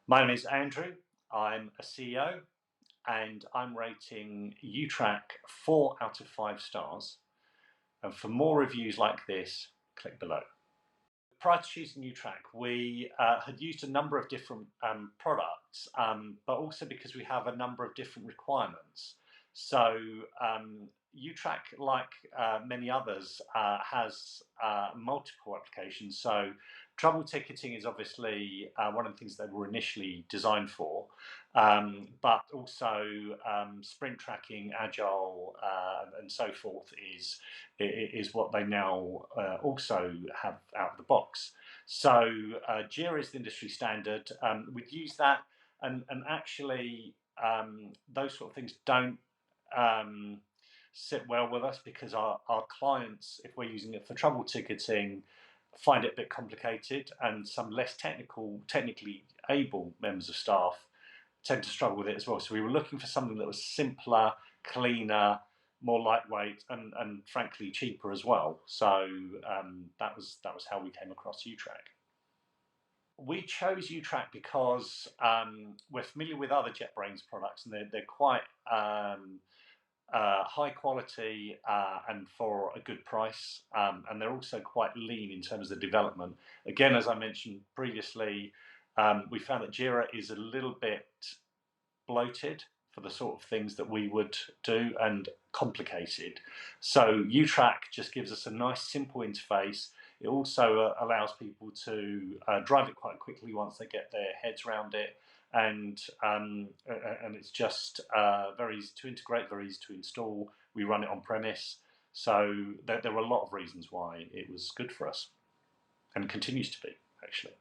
My name is Andrew. I'm a CEO and I'm rating YouTrack 4 out of 5 stars. And for more reviews like this, click below. Prior to choosing YouTrack, we had used a number of different products, but also because we have a number of different requirements. So YouTrack, like many others, has multiple applications. So trouble ticketing is obviously one of the things they were initially designed for, but also sprint tracking, agile, and so forth is what they now also have out of the box. So Jira is the industry standard. We'd use that, and actually those sort of things don't sit well with us because our clients, if we're using it for trouble ticketing, find it a bit complicated, and some less technically able members of staff tend to struggle with it as well. So we were looking for something that was simpler, cleaner, more lightweight, and frankly cheaper as well. So that was how we came across YouTrack. We chose YouTrack because we're familiar with other JetBrains products, and they're quite high quality and for a good price, and they're also quite lean in terms of development. Again, as I mentioned previously, we found that Jira is a little bit bloated for the sort of things that we would do and complicated. So YouTrack just gives us a nice simple interface. It also allows people to drive it quite quickly once they get their heads around it, and it's just very easy to integrate, very easy to install. We run it on premise, so there were a lot of reasons why it was good for us, and continues to be, actually.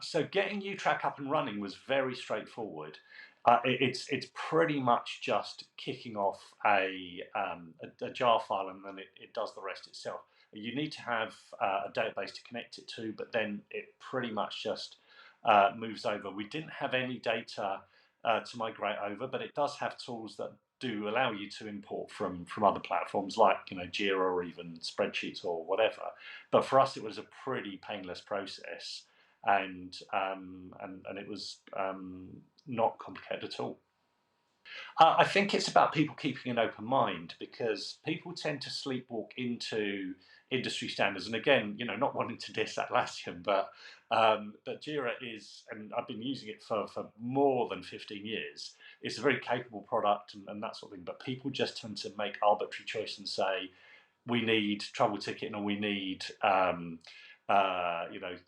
So getting YouTrack up and running was very straightforward. It's pretty much just kicking off a jar file, and then it does the rest itself. You need to have a database to connect it to, but then it pretty much just moves over. We didn't have any data to migrate over, but it does have tools that do allow you to import from other platforms like Jira or even spreadsheets or whatever. But for us, it was a pretty painless process, and it was not complicated at all. I think it's about people keeping an open mind, because people tend to sleepwalk into industry standards. And again, not wanting to diss Atlassian, but Jira is, and I've been using it for more than 15 years. It's a very capable product and that sort of thing. But people just tend to make arbitrary choice and say, we need trouble ticketing, or we need the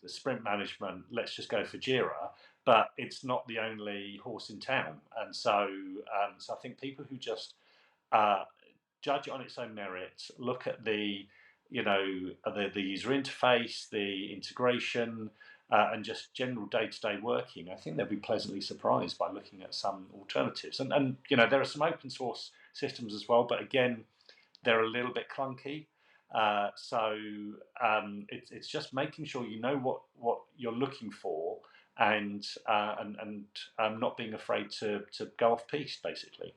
sprint management. Let's just go for Jira. But it's not the only horse in town, and so I think people who just judge it on its own merits, look at the user interface, the integration, and just general day-to-day working, I think they'll be pleasantly surprised by looking at some alternatives. And there are some open source systems as well, but again, they're a little bit clunky. So it's just making sure you know what you're looking for, and not being afraid to go off piste, basically.